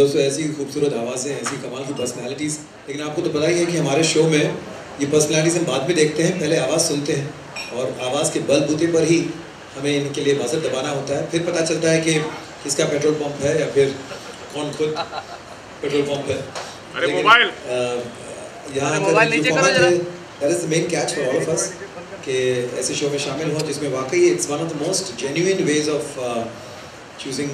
दोस्तों ऐसी खूबसूरत आवाज़ें, ऐसी कमाल की पर्सनालिटीज़, लेकिन आपको तो पता ही है कि हमारे शो में ये पर्सनालिटीज़ हम बाद में देखते हैं, पहले आवाज़ सुनते हैं और आवाज़ के बलबूते पर ही हमें इनके लिए बजर दबाना होता है, फिर पता चलता है कि किसका पेट्रोल पंप है या फिर कौन खुद पेट्रोल पंप है। अरे मोबाइल यहाँ का जो फॉर्मेट है, that is the main catch for all of us कि ऐसे शो में शामिल हों जिसमें वाकई it's one of the most genuine ways of choosing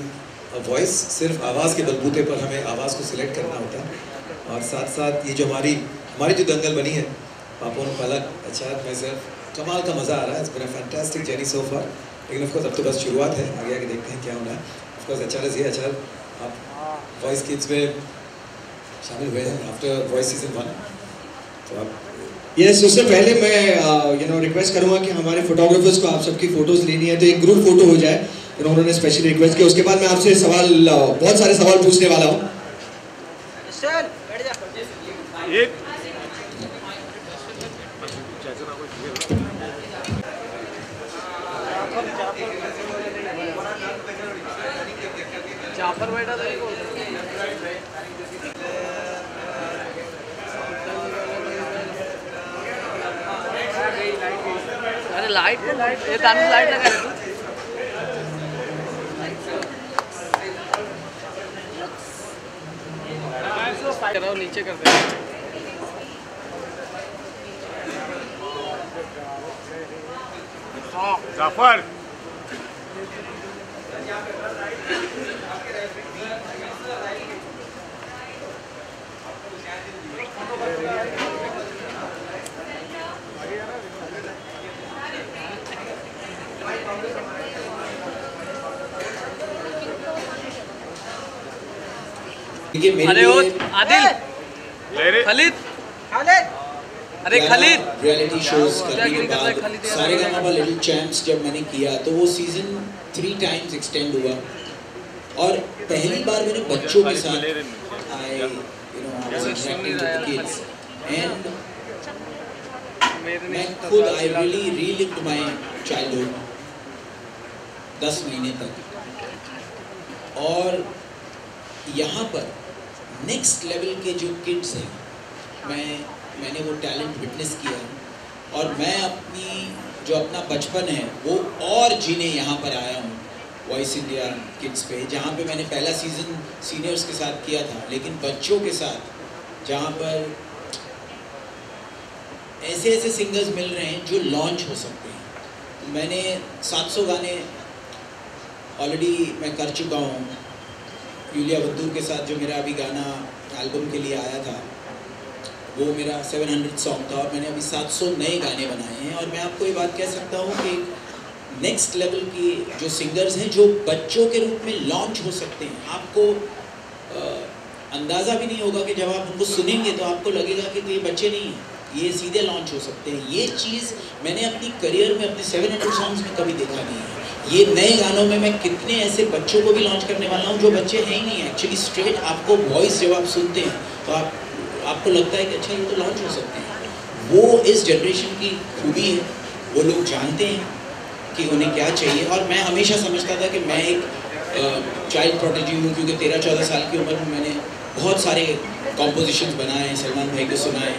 voice. सिर्फ आवाज़ के बलबूते पर हमें आवाज़ को सिलेक्ट करना होता है और साथ साथ ये जो हमारी जो दंगल बनी है, पापोन पलक अच्छा मैं सिर्फ कमाल का मज़ा आ रहा है। It's been a fantastic journey so far, लेकिन ऑफ कोर्स अब तो बस शुरुआत है, आगे आगे देखते हैं क्या होना है। ऑफ कोर्स अच्छा ये अच्छा आप वॉइस किड्स में शामिल हुए हैं आफ्टर वॉइस सीजन 1, तो आप यस उससे पहले मैं रिक्वेस्ट करूँगा कि हमारे फोटोग्राफर्स को आप सबकी फ़ोटोज़ लेनी है तो एक ग्रुप फ़ोटो हो जाए, उन्होंने स्पेशली रिक्वेस्ट किया। उसके बाद मैं आपसे सवाल बहुत सारे सवाल पूछने वाला हूँ। जाफर बैठा था अरे लाइट ये दानी लाइट लगा रहे तू नीचे कर दे। जाफर अरे ओ आदिल खालिद अरे खालिद रियलिटी शोज करने के बाद सारेगामा लिटिल चैंप्स जब मैंने किया तो वो सीजन 3 टाइम्स एक्सटेंड हुआ और पहली बार मैंने बच्चों के साथ I was interacting with the kids and मैं खुद I really relieved my childhood 10 महीने तक। और यहाँ पर नेक्स्ट लेवल के जो किड्स हैं मैंने वो टैलेंट विटनेस किया और मैं अपना बचपन है वो और जीने यहाँ पर आया हूँ वॉइस इंडिया किड्स पे, जहाँ पे मैंने पहला सीज़न सीनियर्स के साथ किया था, लेकिन बच्चों के साथ जहाँ पर ऐसे सिंगर्स मिल रहे हैं जो लॉन्च हो सकते हैं। मैंने 700 गाने ऑलरेडी मैं कर चुका हूँ। यूलिया बद्दूर के साथ जो मेरा अभी गाना एल्बम के लिए आया था वो मेरा 700 सॉन्ग था और मैंने अभी 700 नए गाने बनाए हैं। और मैं आपको ये बात कह सकता हूँ कि नेक्स्ट लेवल की जो सिंगर्स हैं जो बच्चों के रूप में लॉन्च हो सकते हैं, आपको अंदाज़ा भी नहीं होगा कि जब आप उनको सुनेंगे तो आपको लगेगा कि ये बच्चे नहीं हैं, ये सीधे लॉन्च हो सकते हैं। ये चीज़ मैंने अपनी करियर में अपने 700 सॉन्ग्स में कभी देखा नहीं है। ये नए गानों में मैं कितने ऐसे बच्चों को भी लॉन्च करने वाला हूँ जो बच्चे हैं ही नहीं है। एक्चुअली स्ट्रेट आपको वॉइस जब आप सुनते हैं तो आपको लगता है कि अच्छा ये तो लॉन्च हो सकते हैं। वो इस जनरेशन की खूबी है, वो लोग जानते हैं कि उन्हें क्या चाहिए। और मैं हमेशा समझता था कि मैं एक चाइल्ड प्रोटेजी हूँ, क्योंकि 13-14 साल की उम्र में मैंने बहुत सारे कॉम्पोजिशंस बनाए, सलमान भाई को सुनाए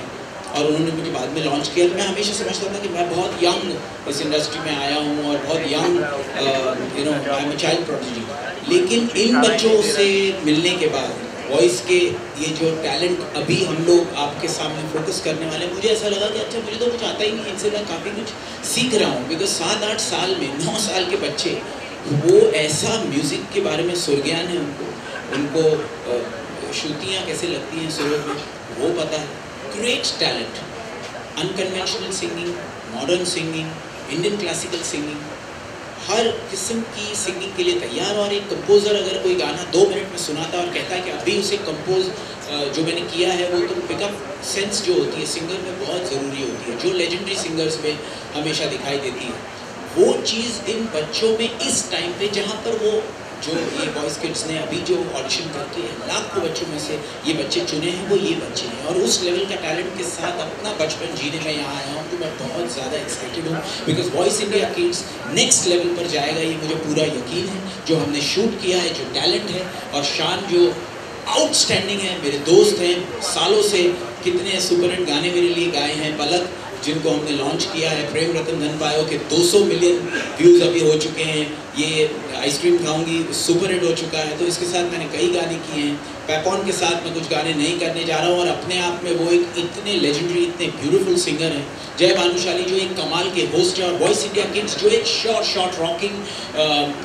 और उन्होंने मुझे बाद में लॉन्च किया। तो मैं हमेशा समझता था कि मैं बहुत यंग इस इंडस्ट्री में आया हूँ और बहुत young I am a child prodigy. लेकिन इन बच्चों से मिलने के बाद वॉइस के ये जो टैलेंट अभी हम लोग आपके सामने फोकस करने वाले हैं, मुझे ऐसा लगा कि अच्छा मुझे तो कुछ आता ही नहीं, इनसे मैं काफ़ी कुछ सीख रहा हूँ। बिकॉज 7-8 साल में 9 साल के बच्चे वो ऐसा म्यूज़िक के बारे में सुरज्ञान है, उनको श्रुतियाँ कैसे लगती हैं सुरों में वो पता है। Great talent, unconventional singing, modern singing, Indian classical singing, हर किस्म की सिंगिंग के लिए तैयार। और एक कंपोज़र अगर कोई गाना 2 मिनट में सुनाता और कहता है कि अभी उसे कंपोज जो मैंने किया है वो तो पिकअप सेंस जो होती है सिंगर में बहुत ज़रूरी होती है, जो लेजेंडरी सिंगर्स में हमेशा दिखाई देती है। वो चीज़ इन बच्चों में इस टाइम पे जहाँ पर वो जो ये वॉइस किड्स ने अभी जो ऑडिशन करके लाखों बच्चों में से ये बच्चे चुने हैं वो ये बच्चे हैं। और उस लेवल का टैलेंट के साथ अपना बचपन जीने में यहाँ आया हूँ तो मैं बहुत ज़्यादा एक्साइटेड हूँ, because voice India kids next level पर जाएगा, ये मुझे पूरा यकीन है। जो हमने शूट किया है, जो टैलेंट है और शान जो आउटस्टैंडिंग है, मेरे दोस्त हैं, सालों से कितने सुपर हिट गाने मेरे लिए गाए हैं। पलक जिनको हमने लॉन्च किया है, प्रेम रतन धन पायो के 200 मिलियन व्यूज़ अभी हो चुके हैं। ये आइसक्रीम खाऊंगी सुपर हिट हो चुका है। तो इसके साथ मैंने कई गाने किए हैं। पैपॉन के साथ मैं कुछ गाने नहीं करने जा रहा हूँ, और अपने आप में वो एक इतने लेजेंडरी, इतने ब्यूटीफुल सिंगर हैं। जय भानुशाली जो एक कमाल के होस्ट है, और वॉइस इंडिया किड्स जो एक शॉर्ट रॉकिंग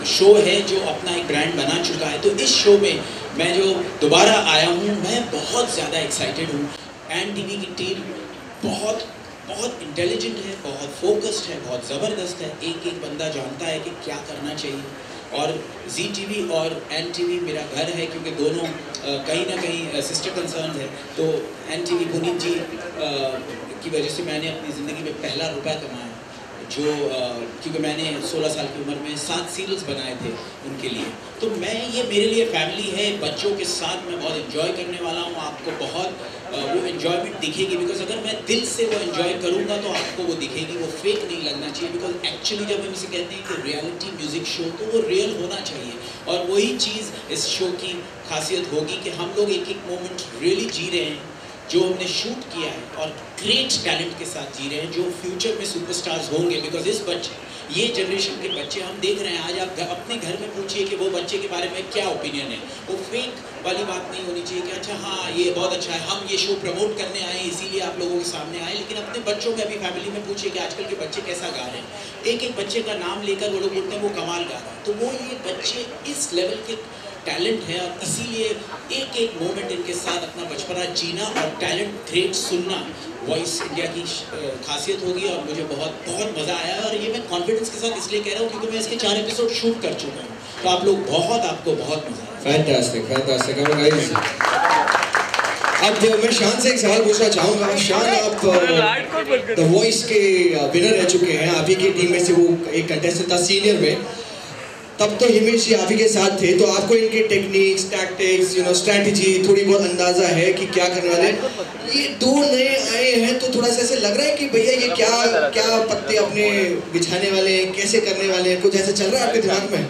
शो है जो अपना एक ब्रांड बना चुका है। तो इस शो में मैं जो दोबारा आया हूँ, मैं बहुत ज़्यादा एक्साइटेड हूँ। NTV की टीम बहुत इंटेलिजेंट है, बहुत फोकस्ड है, बहुत ज़बरदस्त है। एक एक बंदा जानता है कि क्या करना चाहिए। और ZTV और NTV मेरा घर है, क्योंकि दोनों कहीं ना कहीं सिस्टर कंसर्न है। तो NTV पुनीत जी की वजह से मैंने अपनी ज़िंदगी में पहला रुपया कमाया, जो क्योंकि मैंने 16 साल की उम्र में 7 सीरियल्स बनाए थे उनके लिए। तो मैं, ये मेरे लिए फैमिली है। बच्चों के साथ मैं बहुत एंजॉय करने वाला हूँ। आपको बहुत वो एंजॉयमेंट दिखेगी, बिकॉज अगर मैं दिल से वो एंजॉय करूँगा तो आपको वो दिखेगी। वो फेक नहीं लगना चाहिए, बिकॉज एक्चुअली जब हम इसे कहते हैं कि रियलिटी म्यूज़िक शो, तो वो रियल होना चाहिए। और वही चीज़ इस शो की खासियत होगी कि हम लोग एक एक मोमेंट रियली जी रहे हैं जो हमने शूट किया है, और ग्रेट टैलेंट के साथ जी रहे हैं जो फ्यूचर में सुपरस्टार्स होंगे। बिकॉज ये जनरेशन के बच्चे हम देख रहे हैं। आज आप अपने घर में पूछिए कि वो बच्चे के बारे में क्या ओपिनियन है। वो फेक वाली बात नहीं होनी चाहिए कि अच्छा हाँ ये बहुत अच्छा है, हम ये शो प्रमोट करने आए इसीलिए आप लोगों के सामने आए। लेकिन अपने बच्चों में अभी फैमिली में पूछिए कि आजकल के बच्चे कैसा गा रहे हैं। एक एक बच्चे का नाम लेकर वो लोग बोलते हैं वो कमाल गा रहा है। तो वो ये बच्चे इस लेवल के टैलेंट है, और इसीलिए एक एक मोमेंट इनके साथ अपना बचपना जीना और टैलेंट ग्रेट सुनना वॉइस इंडिया की खासियत होगी। और मुझे बहुत मज़ा आया, और ये मैं कॉन्फिडेंस के साथ इसलिए कह रहा हूँ क्योंकि मैं इसके 4 एपिसोड शूट कर चुका हूँ। तो आप लोग आपको बहुत मज़ा आया। फैंटास्टिक। अब मैं शान से एक सवाल पूछना चाहूँगा। शान, आप द वॉइस के विनर रह चुके हैं। आप ही की टीम में से वो एक कंटेस्टेंट था सीनियर में, तब तो हिमेश जी आप ही के साथ थे। तो आपको इनके टेक्निक्स, टैक्टिक्स, स्ट्रैटेजी थोड़ी बहुत अंदाजा है कि क्या करने वाले। ये 2 नए आए हैं, तो थोड़ा सा ऐसे लग रहा है कि भैया ये क्या पत्ते अपने बिछाने वाले हैं, कैसे करने वाले हैं, कुछ ऐसा चल रहा है आपके दिमाग में?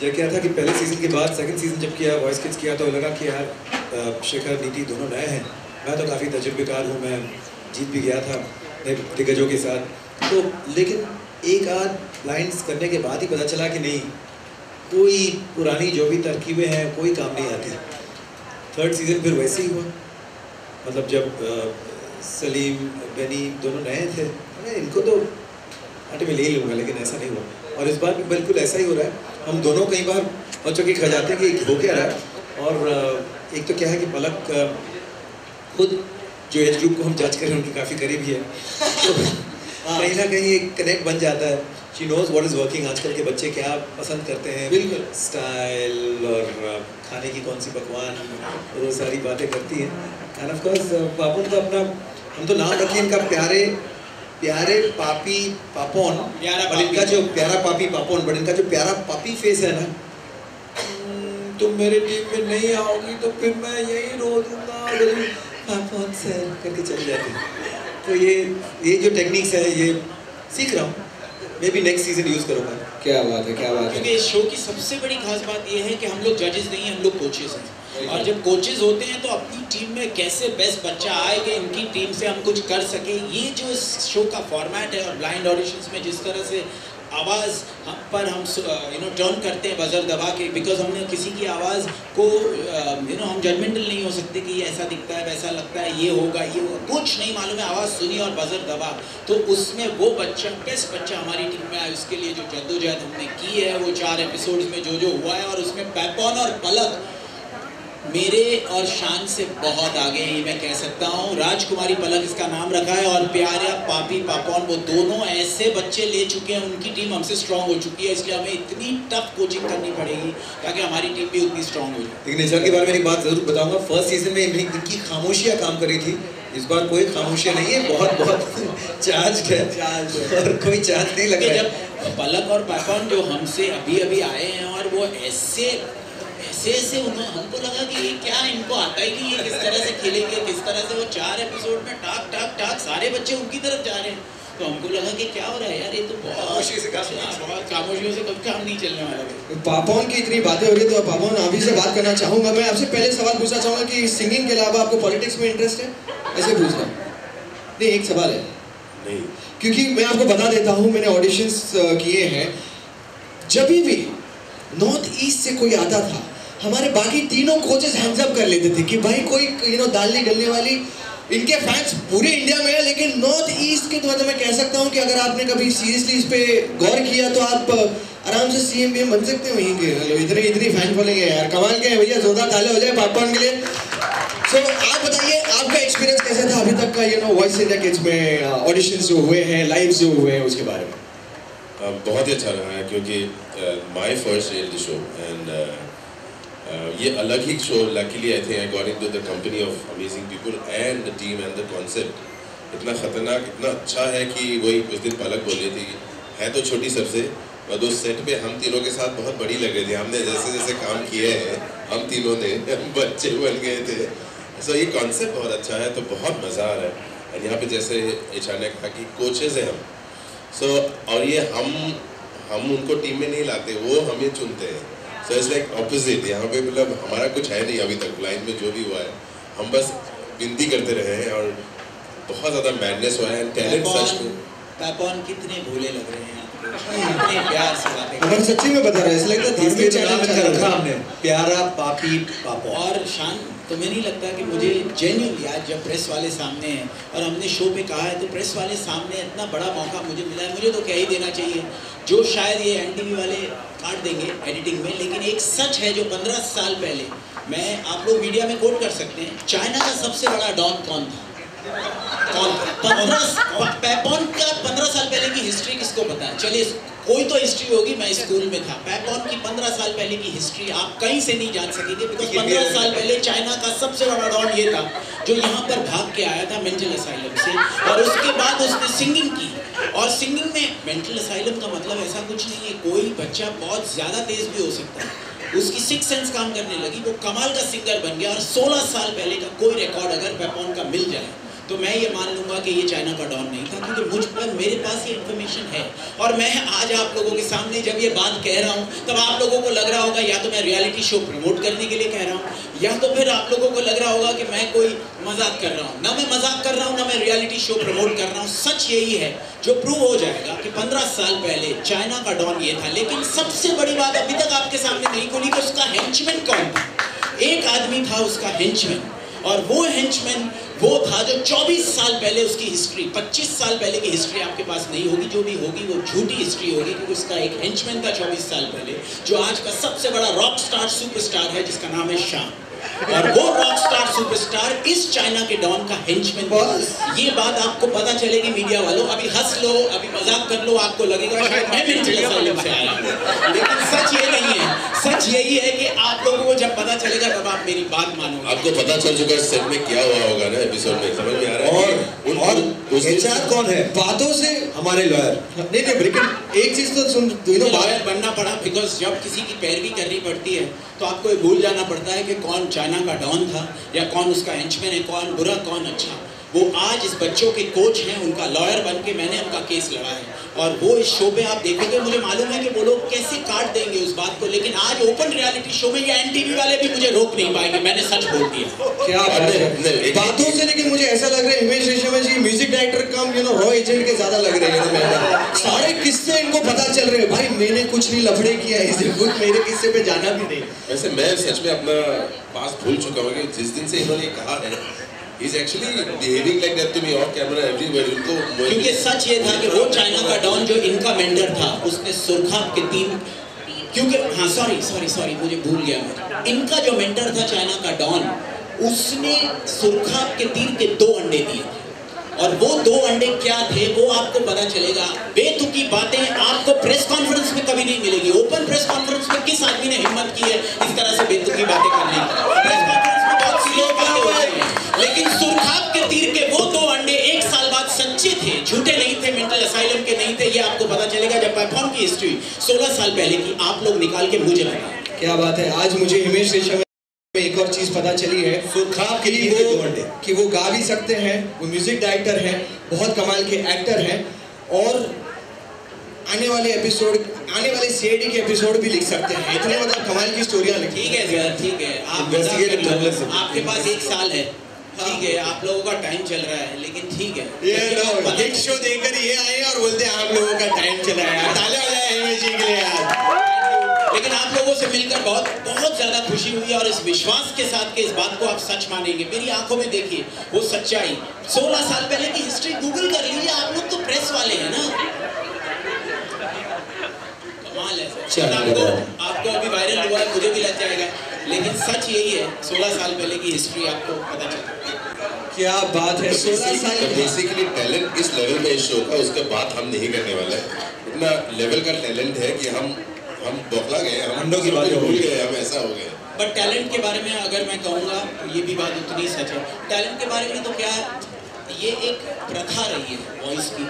जो क्या था कि पहले सीज़न के बाद सेकंड सीज़न जब किया, वॉइस किड्स किया, तो लगा कि यार शेखर, नीति दोनों नए हैं। मैं तो काफ़ी तजुर्बेकार हूँ, मैं जीत भी गया था नए दिग्गजों के साथ। तो लेकिन एक आध लाइन्स करने के बाद ही पता चला कि नहीं, कोई पुरानी जो भी तरकीबें हैं कोई काम नहीं आती। थर्ड सीज़न फिर वैसे ही हुआ। मतलब जब सलीम, बेनी दोनों नए थे, अरे इनको तो आटे में ले ही लूँगा, लेकिन ऐसा नहीं हुआ। और इस बार भी बिल्कुल ऐसा ही हो रहा है। हम दोनों कई बार बच्चों के खा जाते हैं कि हो क्या रहा है। और एक तो क्या है कि पलक खुद जो एज ग्रुप को हम जज करें उनकी काफ़ी करीबी है, तो कहीं ना कहीं एक कनेक्ट बन जाता है। She knows what is working. आजकल के बच्चे क्या पसंद करते हैं, बिल्कुल स्टाइल और खाने की कौन सी पकवान, और वो सारी बातें करती हैं। एंड ऑफ कोर्स पापोन का अपना, हम तो नाम रखें इनका प्यारे पापी पापोन, और इनका जो प्यारा पापी पापोन, बट इनका जो प्यारा पापी फेस है ना, तुम मेरे टीम में नहीं आओगी तो फिर मैं यही रो दूँगा पापोन सर करके चले जाते हैं। तो ये जो टेक्निक्स है ये सीख रहा हूँ, मैं भी नेक्स्ट सीजन यूज़ करूँगा। क्या बात है, क्या बात है। क्योंकि इस शो की सबसे बड़ी खास बात ये है कि हम लोग जजेस नहीं हैं, हम लोग कोचेस हैं। और जब कोचेस होते हैं तो अपनी टीम में कैसे बेस्ट बच्चा आए कि इनकी टीम से हम कुछ कर सकें। ये जो इस शो का फॉर्मेट है, और ब्लाइंड ऑडिशंस में जिस तरह से आवाज़ हम टर्न करते हैं बजर दबा के, बिकॉज हमने किसी की आवाज़ को हम जजमेंटल नहीं हो सकते कि ये ऐसा दिखता है, वैसा लगता है, ये होगा, कुछ नहीं मालूम है। आवाज़ सुनी और बजर दबा, तो उसमें वो बच्चा, बेस्ट बच्चा हमारी टीम में आया। उसके लिए जो जद्दोजहद हमने की है, वो 4 एपिसोड्स में जो हुआ है, और उसमें पैपॉन और पलक मेरे और शान से बहुत आगे हैं, ये मैं कह सकता हूँ। राजकुमारी पलक इसका नाम रखा है, और प्यारा पापी पापॉन, वो दोनों ऐसे बच्चे ले चुके हैं, उनकी टीम हमसे स्ट्रांग हो चुकी है। इसलिए हमें इतनी टफ कोचिंग करनी पड़ेगी ताकि हमारी टीम भी उतनी स्ट्रांग हो जाए। लेकिन निशा के बारे में एक बात ज़रूर बताऊंगा। फर्स्ट सीजन में इनकी खामोशियाँ काम कर रही थी, इस बार कोई खामोशियाँ नहीं है, बहुत चार्ज है, और कोई चार्ज नहीं लग रहा है। जब पलक और पापॉन जो हमसे अभी आए हैं, और वो ऐसे हमको लगा कि ये क्या, इनको आता ही नहीं है किस तरह से खेलेंगे, किस तरह से वो 4 एपिसोड में टाक सारे बच्चे उनकी तरफ जा रहे हैं। तो हमको लगा कि क्या हो रहा है यार, ये तो बहुत खामोशियों से कभी काम नहीं चलने वाला। पापोन की इतनी बातें हो रही है तो पापोन अभी से बात करना चाहूँगा। मैं आपसे पहले सवाल पूछना चाहूँगा कि सिंगिंग के अलावा आपको पॉलिटिक्स में इंटरेस्ट है? ऐसे पूछ रहा हूँ। नहीं, एक सवाल है। नहीं, क्योंकि मैं आपको बता देता हूँ, मैंने ऑडिशंस किए हैं। जब भी नॉर्थ ईस्ट से कोई आता था, हमारे बाकी तीनों कोचेस हैंड्स अप कर लेते थे कि भाई कोई दाल नहीं गलने वाली। इनके फैंस पूरे इंडिया में है, लेकिन नॉर्थ ईस्ट के तो मैं कह सकता हूँ कि अगर आपने कभी सीरियसली इस पे गौर किया तो आप आराम से CM भी बन सकते हो यहीं के। इतनी फैन फॉलोइंग है यार, कमाल के हैं भैया। जोरदार ताली हो जाए पापोन के लिए। सो आप बताइए आपका एक्सपीरियंस कैसा था अभी तक का वॉइस इंडिया किड्स में ऑडिशंस जो हुए हैं, लाइव जो हुए हैं, उसके बारे में? बहुत ही अच्छा रहा है क्योंकि my first reality show and ये अलग ही show. Luckily I think I got into the company of amazing people and the team and the concept इतना खतरनाक, इतना अच्छा है कि वही कुछ दिन पलक बोल रही थी है तो छोटी सबसे, और उस सेट पे हम तीनों के साथ बहुत बड़ी लग रही थी। हमने जैसे जैसे काम किए हैं हम तीनों ने बच्चे बन गए थे। सो ये कॉन्सेप्ट बहुत अच्छा है, तो बहुत मज़ा आ रहा है। और यहाँ पे जैसे HR ने कहा कि कोचेज़ हैं हम, सो और ये हम उनको टीम में नहीं लाते, वो हमें चुनते हैं। So it's like opposite. यहाँ पे मतलब हमारा कुछ है नहीं अभी तक लाइन में, जो भी हुआ है हम बस विनती करते रहे हैं और बहुत ज़्यादा मैडनेस हुआ है। टैलेंट सच में पापोन कितने भोले लग रहे हैं, इतने प्यार से बातें। अगर सच्ची में बता रहे हैं, ऐसा लगता है धीमे चैनल रखा हमने, प्यारा पापी पापो। और शान, तुम्हें नहीं लगता कि मुझे जेन्युइनली आज जब प्रेस वाले सामने हैं और हमने शो पे कहा है तो प्रेस वाले सामने इतना बड़ा मौका मुझे मिला है, मुझे तो कह ही देना चाहिए, जो शायद ये NTV वाले काट देंगे एडिटिंग में, लेकिन एक सच है जो 15 साल पहले, मैं आप लोग मीडिया में कोट कर सकते हैं, चाइना का सबसे बड़ा डॉन कौन था? पापोन का 15 साल पहले की हिस्ट्री किसको पता है? चलिए कोई तो हिस्ट्री होगी, मैं स्कूल में था। पापोन की 15 साल पहले की हिस्ट्री आप कहीं से नहीं जान सकेंगे, बिकॉज 15 साल पहले चाइना का सबसे बड़ा डॉन ये था जो यहाँ पर भाग के आया था मेंटल असाइलम से, और उसके बाद उसने सिंगिंग की। और सिंगिंग में मेंटल असाइलम का मतलब ऐसा कुछ नहीं है, कोई बच्चा बहुत ज़्यादा तेज भी हो सकता है, उसकी 6 सेंस काम करने लगी, वो कमाल का सिंगर बन गया। और 16 साल पहले का कोई रिकॉर्ड अगर पापोन का मिल जाए तो मैं ये मान लूँगा कि ये चाइना का डॉन नहीं था, क्योंकि मुझ पर मेरे पास ये इन्फॉर्मेशन है। और मैं आज आप लोगों के सामने जब ये बात कह रहा हूँ तब आप लोगों को लग रहा होगा या तो मैं रियलिटी शो प्रमोट करने के लिए कह रहा हूँ, या तो फिर आप लोगों को लग रहा होगा कि मैं कोई मजाक कर रहा हूँ। ना मैं मजाक कर रहा हूँ, ना मैं रियलिटी शो प्रमोट कर रहा हूँ। सच यही है जो प्रूव हो जाएगा कि 15 साल पहले चाइना का डॉन ये था। लेकिन सबसे बड़ी बात अभी तक आपके सामने नहीं खुली कि उसका हेंचमैन कौन था। एक आदमी था उसका हेंचमैन, और वो हेंचमैन वो था जो 24 साल पहले उसकी हिस्ट्री, 25 साल पहले की हिस्ट्री आपके पास नहीं होगी, जो भी होगी वो झूठी हिस्ट्री होगी, क्योंकि उसका एक हेंचमैन था 24 साल पहले जो आज का सबसे बड़ा रॉक स्टार सुपरस्टार है, जिसका नाम है शान। और वो रॉक स्टार सुपरस्टार इस चाइना के डॉन का हेंचमैन। ये बात आपको पता चलेगी मीडिया वालों, अभी हंस लो, अभी मजाक कर लो, आपको लगेगा शायद मैं मेंटल असाइलम से आया हूं, लेकिन सच ये नहीं है। सच यही है कि आप लोगों को जब पता चलेगा तब आप मेरी बात मानोगे। आपको पता चल चुका है सेट में क्या हुआ होगा ना, एपिसोड में समझ में आ रहा है। और HR कौन है? बातों से हमारे लॉयर। नहीं लेकिन एक चीज तो सुन, लॉयर बनना पड़ा बिकॉज जब किसी की पैरवी करनी पड़ती है तो आपको ये भूल जाना पड़ता है कि कौन चाइना का डॉन था या कौन उसका हेंचमैन है, कौन बुरा कौन अच्छा। वो आज इस बच्चों के कोच हैं, उनका लॉयर बन के मैंने उनका केस लड़ा है, और वो इस शो पे आप देखोगे, मुझे मालूम है कि वो लोग कैसे काट देंगे उस बात को, लेकिन आज ओपन रियलिटी शो में ये NTV वाले भी मुझे रोक नहीं पाएंगे। मैंने सच बोल दिया। क्या बातों से, लेकिन मुझे ऐसा लग रहा है हिमेश रेशमिया जी म्यूजिक डायरेक्टर कम रॉ एजेंट के ज्यादा लग रहे हैं। सारे किस्से इनको पता चल रहे हैं, भाई मैंने कुछ नहीं लफड़े किया है, खुद मेरे किस्से पे जाना भी नहीं। वैसे मैं सच में अपना पास भूल चुका हूँ कि जिस दिन से इन्होंने कहा है He's actually behaving like that to me off camera everywhere. क्योंकि सच ये था कि वो चाइना का डॉन जो इनका मेंटर था, उसने सुरखाब के 3, क्योंकि हाँ सॉरी मुझे भूल गया मैं, इनका जो मेंटर था चाइना का डॉन, उसने सुरखाब के तीर के 2 अंडे दिए थे, और वो 2 अंडे क्या थे वो आपको पता चलेगा। बेतुकी बातें आपको प्रेस कॉन्फ्रेंस में कभी नहीं मिलेगी। ओपन प्रेस कॉन्फ्रेंस में किस आदमी ने हिम्मत की है इस तरह से बेतुकी बातें करने की? प्रेस कॉन्फ्रेंस में बहुत सी लोग बातें होती हैं, लेकिन सुरखाब के तीर के वो 2 अंडे 1 साल बाद सच्चे थे, झूठे नहीं थे, मेंटल असाइलम के नहीं थे। ये आपको पता चलेगा जब पापोन की हिस्ट्री 16 साल पहले की आप लोग निकाल के मुझे बताएं। क्या बात है, आज मुझे हिमेश रेशमिया में एक और चीज पता चली है सुरखाब कि वो गा भी सकते हैं, वो म्यूजिक डायरेक्टर हैं, बहुत कमाल के एक्टर हैं, और आने वाले CID के एपिसोड भी लिख सकते हैं। इतने मतलब कमाल की स्टोरियाँ लिखी। ठीक है सर, ठीक है, आप आपके पास 1 साल है, ठीक है, आप लोगों का टाइम चल रहा है, लेकिन ठीक है। ये लोग हिट शो देकर ये आए और बोलते हैं आप लोगों का टाइम चला है यार, तालियां हो जाए हिमेश जी के लिए यार। लेकिन आप लोगों से मिलकर बहुत ज़्यादा खुशी हुई और इस विश्वास के साथ कि इस बात को आप सच मानेंगे। मेरी आंखों में देखिए वो सच्चाई। 16 साल पहले की हिस्ट्री गूगल कर लीजिए, आप लोग तो प्रेस वाले हैं ना, कमाल है सर। आपको अभी वायरल हुआ है, मुझे भी लग जाएगा, लेकिन सच यही है, 16 साल पहले की हिस्ट्री आपको पता चलता। क्या बात है, 16 साल बेसिकली टैलेंट इस लेवल का इस शो का, उसके बाद हम नहीं करने वाले हैं। इतना लेवल का टैलेंट है कि हम बौखला गए, हम अंडों की बात भूल गए, हम ऐसा हो गए। बट टैलेंट के बारे में अगर मैं कहूँगा तो ये भी बात उतनी सच है। टैलेंट के बारे में तो क्या, ये एक प्रथा रही है वॉइस की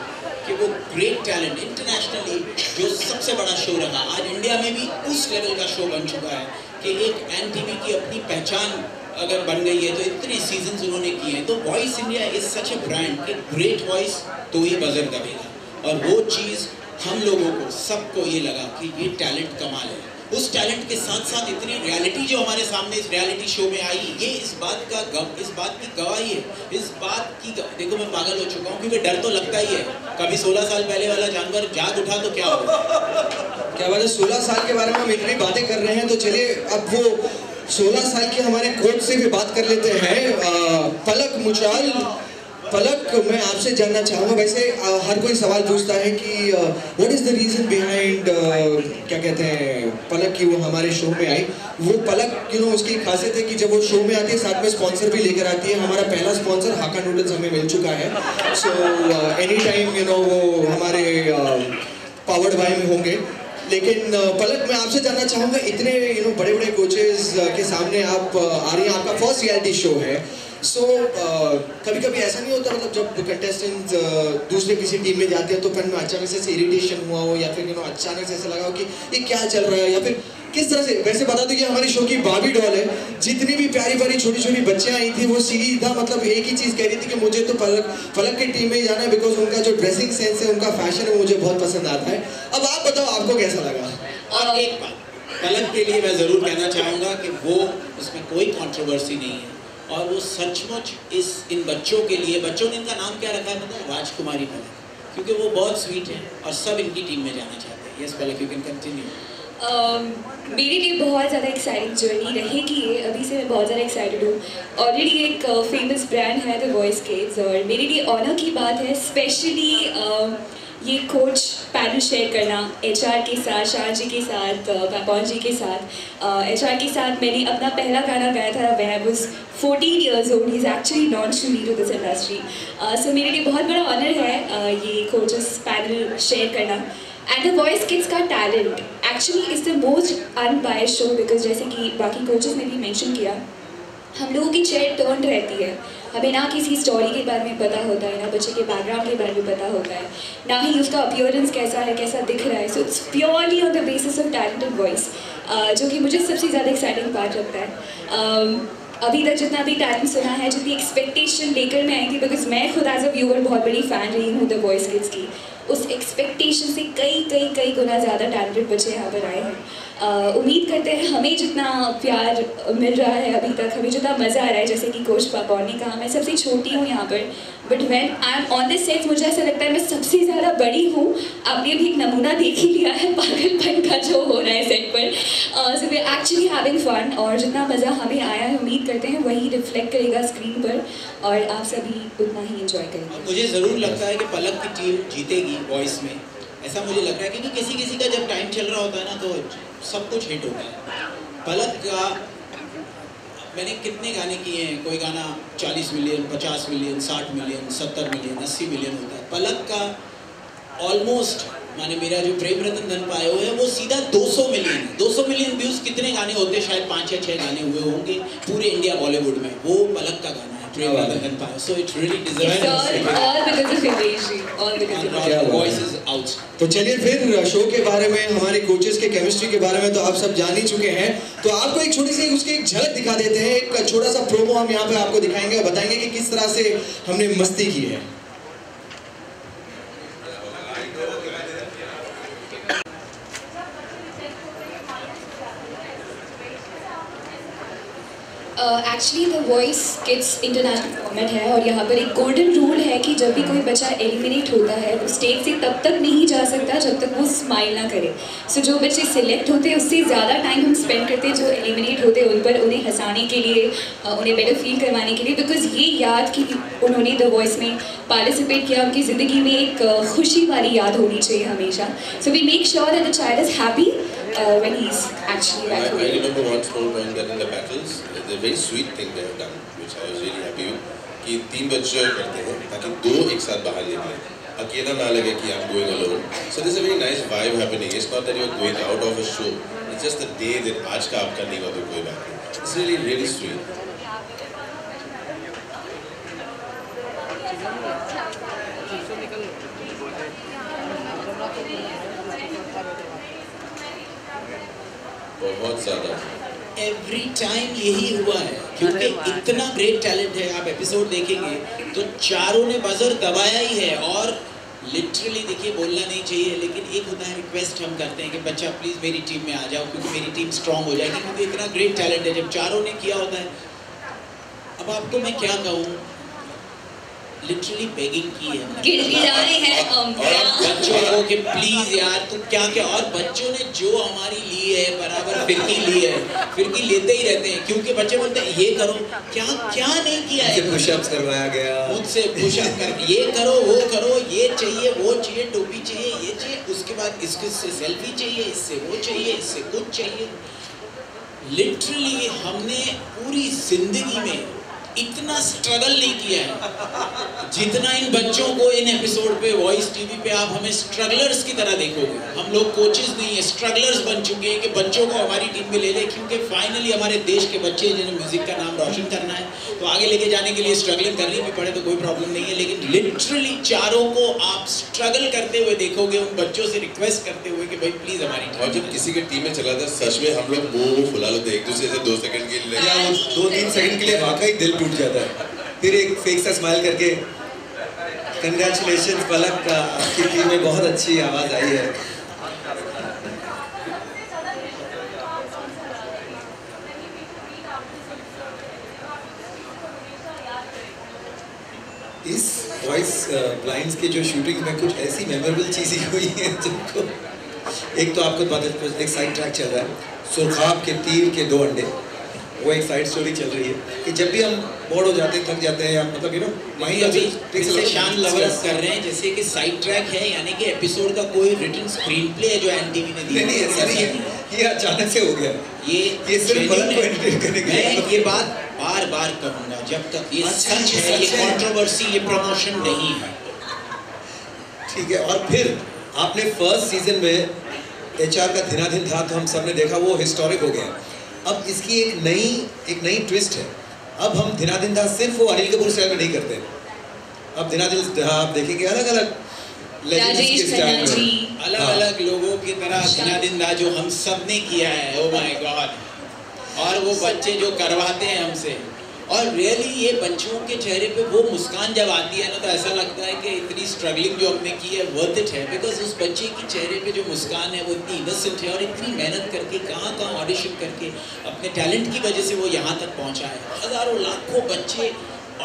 कि वो ग्रेट टैलेंट इंटरनेशनली जो सबसे बड़ा शो रहा, आज इंडिया में भी उस लेवल का शो बन चुका है कि एक NTV की अपनी पहचान अगर बन गई है, तो इतने सीजन्स उन्होंने किए हैं। तो voice India is such A brand कि ग्रेट वॉइस तो ही बजर दबेगा, और वो चीज़ हम लोगों को सबको ये लगा कि ये टैलेंट कमाल है। उस टैलेंट के साथ साथ इतनी रियलिटी जो हमारे सामने इस रियलिटी शो में आई, ये इस बात की गवाही है, इस बात की देखो मैं पागल हो चुका हूँ, क्योंकि डर तो लगता ही है, कभी 16 साल पहले वाला जानवर जाग उठा तो क्या होगा। क्या बात है, 16 साल के बारे में हम इतनी बातें कर रहे हैं, तो चलिए अब वो 16 साल के हमारे कोच से भी बात कर लेते हैं। पलक मुचाल, पलक मैं आपसे जानना चाहूँगा, वैसे हर कोई सवाल पूछता है कि what is the reason behind क्या कहते हैं पलक की वो हमारे शो में आई। वो पलक उसकी खासियत है कि जब वो शो में आती है साथ में स्पॉन्सर भी लेकर आती है। हमारा पहला स्पॉन्सर हाका नूडल्स हमें मिल चुका है, सो एनी टाइम वो हमारे पावर्ड बाय में होंगे। लेकिन पलक मैं आपसे जानना चाहूँगा, इतने बड़े बड़े कोचेस के सामने आप आ रही हैं, आपका फर्स्ट रियलिटी शो है, सो कभी कभी ऐसा नहीं होता मतलब जब कंटेस्टेंट्स दूसरे किसी टीम में जाते हैं तो फिर में अचानक से इरिटेशन हुआ हो, या फिर अचानक से ऐसा लगा हो कि ये क्या चल रहा है, या फिर किस तरह से? वैसे बता दो कि हमारी शो की बाबी डॉल है, जितनी भी प्यारी प्यारी छोटी छोटी बच्चियाँ आई थी वो सीधा मतलब एक ही चीज़ कह रही थी कि मुझे तो पलक की टीम में ही जाना है, बिकॉज उनका जो ड्रेसिंग सेंस है, उनका फैशन है, मुझे बहुत पसंद आता है। अब आप बताओ आपको कैसा लगा? और एक बात पलक के लिए मैं ज़रूर कहना चाहूँगा कि वो उसमें कोई कंट्रोवर्सी नहीं है, और वो सचमुच इन बच्चों के लिए, बच्चों ने इनका नाम क्या रखा है पता है? राजकुमारी पलक, क्योंकि वो बहुत स्वीट है और सब इनकी टीम में जाना चाहते हैं। Yes Palak, you can continue. मेरे लिए बहुत ज़्यादा एक्साइटिंग जर्नी रहेगी ये, अभी से मैं बहुत ज़्यादा एक्साइटेड हूँ। ऑलरेडी एक फेमस ब्रांड है द वॉइस किड्स, और मेरे लिए ऑनर की बात है स्पेशली ये कोच पैनल शेयर करना HR के साथ, शाह जी के साथ, पापौन जी के साथ। HR के साथ मैंने अपना पहला गाना गाया था when I was 14 years old. He's actually launched to me to this industry. So मेरे लिए बहुत बड़ा ऑनर है ये कोचेस पैनल शेयर करना। एंड द वॉइस किड्स का talent actually is the most unbiased show, because जैसे कि बाकी कोचेस ने भी मेंशन किया, हम लोगों की चेयर टर्न रहती है, हमें ना किसी स्टोरी के बारे में पता होता है, ना बच्चे के बैकग्राउंड के बारे में पता होता है, ना ही उसका अपीयरेंस कैसा है, कैसा दिख रहा है। So it's purely on the basis of talent and voice, जो कि मुझे सबसे ज़्यादा एक्साइटिंग पार्ट लगता है। अभी तक जितना भी टैलेंट सुना है, जितनी एक्सपेक्टेशन लेकर मैं आई थी, बिकॉज मैं खुद एज अ व्यूअर बहुत बड़ी फ़ैन रही हूँ द वॉइस किड्स की, उस एक्सपेक्टेशन से कई गुना ज़्यादा टैलेंटेड बच्चे यहाँ पर आए हैं। उम्मीद करते हैं हमें जितना प्यार मिल रहा है अभी तक, हमें जितना मज़ा आ रहा है, जैसे कि कोच पापौन ने कहा, मैं सबसे छोटी हूँ यहाँ पर, but when I am on this set मुझे ऐसा लगता है मैं सबसे ज़्यादा बड़ी हूँ। आपने भी एक नमूना देख ही लिया है पागलपन का जो हो रहा है सेट पर। So we are actually having fun, और जितना मज़ा हमें आया है उम्मीद करते हैं वही रिफ्लेक्ट करेगा स्क्रीन पर, और आप सभी उतना ही एंजॉय करेंगे। मुझे ज़रूर लगता है कि पलक की टीम जीतेगी वॉइस में, ऐसा मुझे लग रहा है, क्योंकि किसी का जब टाइम चल रहा होता है ना तो सब कुछ हिट होता है। पलक का मैंने कितने गाने किए हैं, कोई गाना 40 million, 50 million, 60 million, 70 million, 80 million होता है। पलक का ऑलमोस्ट माने मेरा जो प्रेम रतन धन पाए हुए है वो सीधा 200 मिलियन है। 200 मिलियन व्यूज़ कितने गाने होते हैं, शायद 5 या 6 गाने हुए होंगे पूरे इंडिया बॉलीवुड में, वो पलक का गाना है प्रेम रतन धन पाए। So it really deserves all because of Himesh ji, all because of Himesh। Voice is out. तो चलिए फिर शो के बारे में, हमारे कोचेस के केमिस्ट्री के बारे में तो आप सब जान ही चुके हैं, तो आपको एक छोटी सी उसकी एक झलक दिखा देते हैं। एक छोटा सा प्रोमो हम यहाँ पे आपको दिखाएंगे और बताएंगे कि किस तरह से हमने मस्ती की है। Actually the voice kids international format है और यहाँ पर एक गोल्डन रूल है कि जब भी कोई बच्चा एलिमिनेट होता है वो स्टेज से तब तक नहीं जा सकता जब तक वो स्माइल ना करे। सो जो बच्चे सिलेक्ट होते हैं उससे ज़्यादा टाइम हम स्पेंड करते हैं जो एलिमिनेट होते हैं उन पर, उन्हें हंसाने के लिए, उन्हें बेटर फील करवाने के लिए, बिकॉज ये याद कि उन्होंने द वॉइस में पार्टिसिपेट किया उनकी ज़िंदगी में एक खुशी वाली याद होनी चाहिए हमेशा। So we make sure that the child is happy when he's actually back home. I remember one small point that in the battles, the very sweet thing they have done, which I was really happy with, कि 3 बच्चे करते हैं ताकि 2 एक साथ बाहर निकले, अकेला ना लगे कि I'm going alone. So there's a very nice vibe happening. It's not that you're going out of a show. It's just the day that आज का आपका नहीं हुआ तो कोई बात नहीं. It's really really sweet. बहुत ज़्यादा एवरी टाइम यही हुआ है क्योंकि इतना ग्रेट टैलेंट है। आप एपिसोड देखेंगे तो चारों ने बजर दबाया ही है और लिटरली देखिए बोलना नहीं चाहिए लेकिन एक होता है रिक्वेस्ट हम करते हैं कि बच्चा प्लीज़ मेरी टीम में आ जाओ क्योंकि मेरी टीम स्ट्रांग हो जाएगी क्योंकि इतना ग्रेट टैलेंट है। जब चारों ने किया होता है, अब आपको मैं क्या कहूँ, लिटरली बेगिंग की है बच्चों को कि प्लीज यार तुम क्या क्या, और बच्चों ने जो हमारी ली है बराबर फिरकी ली है, फिरकी लेते ही रहते हैं क्योंकि बच्चे बोलते हैं ये करो, क्या क्या नहीं किया है, पुशअप्स करवाया गया, मुझसे पुशअप कर, ये करो वो करो, ये चाहिए वो चाहिए, टोपी चाहिए ये चाहिए, उसके बाद इसके से सेल्फी चाहिए, इससे वो चाहिए, इससे कुछ चाहिए। लिटरली हमने पूरी जिंदगी में इतना स्ट्रगल नहीं किया है जितना इन बच्चों को इन एपिसोड पे वॉइस टीवी पे आप हमें स्ट्रगलर्स की तरह देखोगे। हम लोग कोचेस नहीं है, स्ट्रगलर्स बन चुके हैं कि बच्चों को हमारी टीम में ले ले क्योंकि फाइनली हमारे देश के बच्चे जिन्हें म्यूजिक का नाम रोशन करना है तो आगे लेके जाने के लिए स्ट्रगलिंग करनी भी पड़े तो कोई प्रॉब्लम नहीं है, लेकिन लिटरली चारों को आप स्ट्रगल करते हुए देखोगे, उन बच्चों से रिक्वेस्ट करते हुए कि भाई प्लीज हमारी टीम। और जब किसी के टीम में चला था सच में हम लोग मुंह फुला लेते एक दूसरे से 2 सेकंड के लिए, 2-3 सेकंड के लिए वाकई दिल टूट जाता है, फिर एक फेक सा स्माइल करके कंग्रेचुलेशन पलक, आपकी टीम में बहुत अच्छी आवाज आई है। इस वॉइस ब्लाइंड्स के जो शूटिंग में कुछ ऐसी मेमोरेबल चीजें हुई हैं जिनको, एक तो आपको पता है एक साइड ट्रैक चल रहा है सुरखाब के तीर के 2 अंडे, वो एक साइड स्टोरी चल रही है कि जब भी हम बोर हो जाते हैं, थक जाते हैं या मतलब वहीं अभी से शान लवर्स कर रहे हैं जैसे कि साइड ट्रैक है, यानी कि एपिसोड का कोई रिटन स्क्रीन प्ले है जो एनटीवी ने दिया। नहीं ऐसा नहीं है, ये अचानक से हो गया, ये सिर्फ पलक को एंटरटेन करने के लिए। मैं ये बात बार बार कहूँगा जब तक ये सच है, ये कंट्रोवर्सी, ये प्रमोशन नहीं है। ठीक है, और फिर आपने फर्स्ट सीजन में एचआर का धीनाधीन था तो हम सब ने देखा वो हिस्टोरिक हो गया। अब इसकी एक नई ट्विस्ट है, अब हम धीनाधीन धा सिर्फ वो अनिल कपूर स्टाइल में नहीं करते, अब धीनाधीन धा आप देखेंगे अलग अलग लेजेंड्स के स्टाइल में, अलग अलग लोगों की तरह धीनाधीन धा जो हम सब ने किया है, ओ माय गॉड, और वो बच्चे जो करवाते हैं हमसे, और रियली ये बच्चों के चेहरे पे वो मुस्कान जब आती है ना तो ऐसा लगता है कि इतनी स्ट्रगलिंग जो हमने की है वर्थ इट है, बिकॉज उस बच्चे की चेहरे पे जो मुस्कान है वो इतनी इनोसेंट है और इतनी मेहनत करके कहाँ ऑडिशन करके अपने टैलेंट की वजह से वो यहाँ तक पहुँचा है। हज़ारों लाखों बच्चे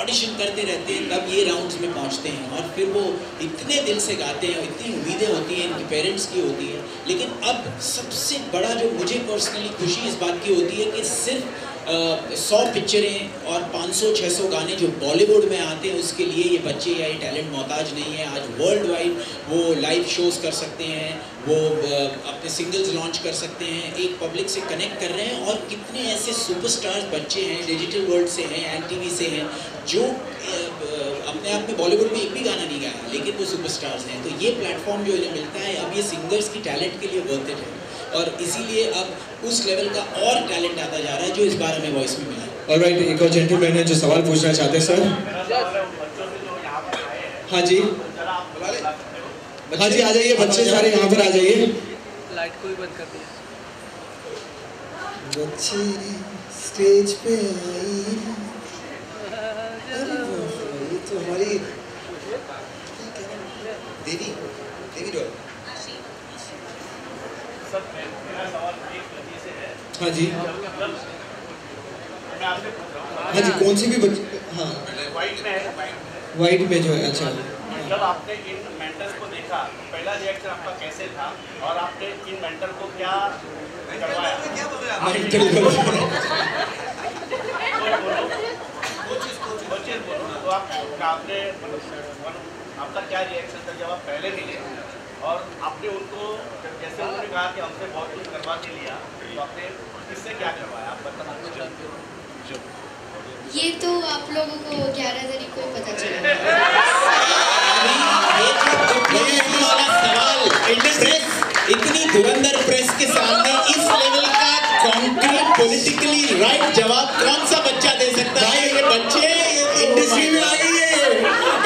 ऑडिशन करते रहते हैं तब ये राउंड्स में पहुँचते हैं और फिर वो इतने दिल से गाते हैं, इतनी उम्मीदें होती हैं इनके पेरेंट्स की होती है। लेकिन अब सबसे बड़ा जो मुझे पर्सनली खुशी इस बात की होती है कि सिर्फ 100 पिक्चरें और 500-600 गाने जो बॉलीवुड में आते हैं उसके लिए ये बच्चे या ये टैलेंट मोहताज नहीं है। आज वर्ल्ड वाइड वो लाइव शोज़ कर सकते हैं, वो अपने सिंगल्स लॉन्च कर सकते हैं, एक पब्लिक से कनेक्ट कर रहे हैं, और कितने ऐसे सुपरस्टार्स बच्चे हैं डिजिटल वर्ल्ड से हैं, एनटीवी से हैं, जो अपने आप में बॉलीवुड में एक भी गाना नहीं गाया लेकिन वो सुपरस्टार्स हैं। तो ये प्लेटफॉर्म जो इन्हें मिलता है अब ये सिंगर्स की टैलेंट के लिए वर्थ इट है, और इसीलिए अब उस लेवल का और टैलेंट आता जा रहा है जो इस बार हमें वॉइस में मिला। ऑलराइट, एक और जेंटलमैन है जो सवाल पूछना चाहते हैं। सर हाँ जी, हाँ जी आ जाइए, बच्चे सारे यहाँ पर आ जाइए। लाइट को भी बंद कर दिया। बच्चे स्टेज पे आई, तो हमारी देवी डॉल। हाँ जी, मैं आपसे पूछ रहा हूँ। हाँ जी, कौन सी भी बच्चे, हाँ वाइट में जो है। अच्छा, जब आपने इन मेंटर को देखा तो पहला रिएक्शन आपका कैसे था और आपने इन मेंटर को क्या करवाया? तो आपने आपका क्या रिएक्शन था जब आप पहले मिले और आपने उनको जैसे उन्होंने कहा कि हमसे बहुत कुछ करवा के लिया, तो आपने किससे क्या करवाया आप बताना चाहते हो? ये तो आप लोगों को 11 तारीख को पता चला। इतनी धुरंधर प्रेस के सामने इस लेवल का कॉन्क्रीट पॉलिटिकली राइट जवाब कौन सा बच्चा दे सकता है? ये बच्चे इंडस्ट्री में आ गई है।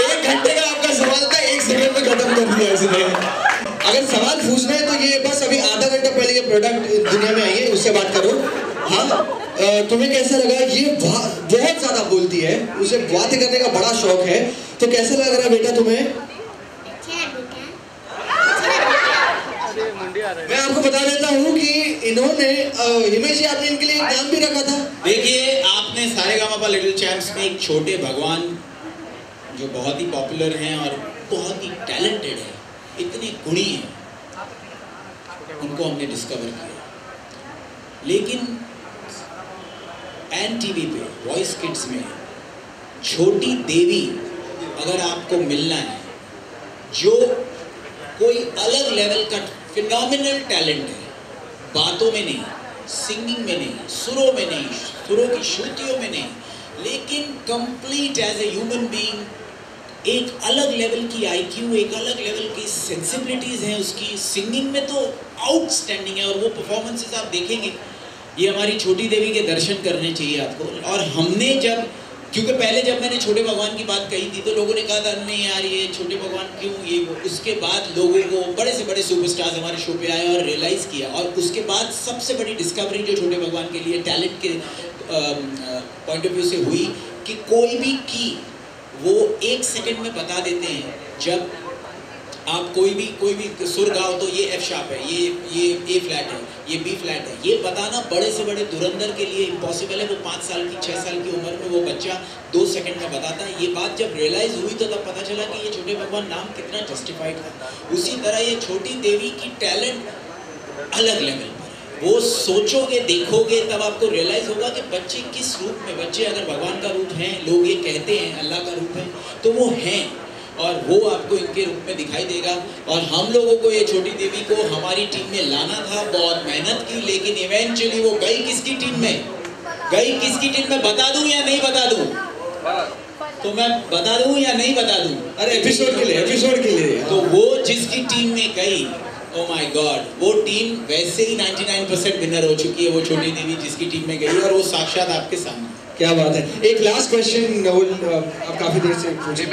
1 घंटे का आपका सवाल था, 1 सेकंड में खत्म कर दिया इसने। अगर सवाल पूछना है तो ये बस अभी आधा घंटा पहले ये प्रोडक्ट दुनिया में आई है, उससे बात करो। हाँ, तुम्हें कैसा लगा? ये बहुत ज्यादा बोलती है, उसे बात करने का बड़ा शौक है, तो कैसा लग रहा है बेटा तुम्हें? मैं आपको बता देता हूँ कि इन्होंने हिमेश जी, आपने इनके लिए एक नाम भी रखा था। देखिए, आपने सारेगामापा लिटिल चैम्प्स में एक छोटे भगवान जो बहुत ही पॉपुलर हैं और बहुत ही टैलेंटेड है, इतने गुणी हैं, उनको हमने डिस्कवर किया। लेकिन एन टीवी पे वॉइस किड्स में छोटी देवी अगर आपको मिलना है, जो कोई अलग लेवल का फिनोमिनल टैलेंट है, बातों में नहीं, सिंगिंग में नहीं, सुरों में नहीं, सुरों की श्रुतियों में नहीं, लेकिन complete as a human being एक अलग लेवल की आईक्यू, एक अलग लेवल की सेंसिबिलिटीज हैं उसकी। सिंगिंग में तो आउटस्टैंडिंग है और वो परफॉर्मेंसेस आप देखेंगे, ये हमारी छोटी देवी के दर्शन करने चाहिए आपको। और हमने क्योंकि पहले जब मैंने छोटे भगवान की बात कही थी तो लोगों ने कहा था नहीं यार ये छोटे भगवान क्यों, ये वो। उसके बाद लोगों को बड़े से बड़े सुपरस्टार्स हमारे शो पे आए और रियलाइज़ किया, और उसके बाद सबसे बड़ी डिस्कवरी जो छोटे भगवान के लिए टैलेंट के पॉइंट ऑफ व्यू से हुई कि कोई भी की वो 1 सेकंड में बता देते हैं। जब आप कोई भी सुर गाओ तो ये एफ शार्प है, ये ए फ्लैट है, ये बी फ्लैट है, ये बताना बड़े से बड़े धुरंधर के लिए इम्पॉसिबल है। वो 5 साल की 6 साल की उम्र में वो बच्चा 2 सेकंड में बताता है। ये बात जब रियलाइज हुई तो तब पता चला कि ये छोटे भगवान नाम कितना जस्टिफाइड था। उसी तरह ये छोटी देवी की टैलेंट अलग लेवल पर है। वो सोचोगे, देखोगे, तब आपको रियलाइज होगा कि बच्चे किस रूप में, बच्चे अगर भगवान का रूप हैं, लोग ये कहते हैं अल्लाह का रूप है, तो वो हैं, और वो आपको इनके रूप में दिखाई देगा। और हम लोगों को ये छोटी देवी को हमारी टीम में लाना था, बहुत मेहनत की, लेकिन इवेंचुअली वो गई किसकी टीम में, बता दूं या नहीं बता दूं? तो मैं बता दूं या नहीं बता दूं? अरे एपिसोड के लिए तो वो जिसकी टीम में गई, ओ माय गॉड, वो टीम वैसे ही 99% विनर हो चुकी है। वो छोटी देवी जिसकी टीम में गई और वो साक्षात आपके सामने। क्या बात है। एक लास्ट क्वेश्चन आप काफी देर से पूछे।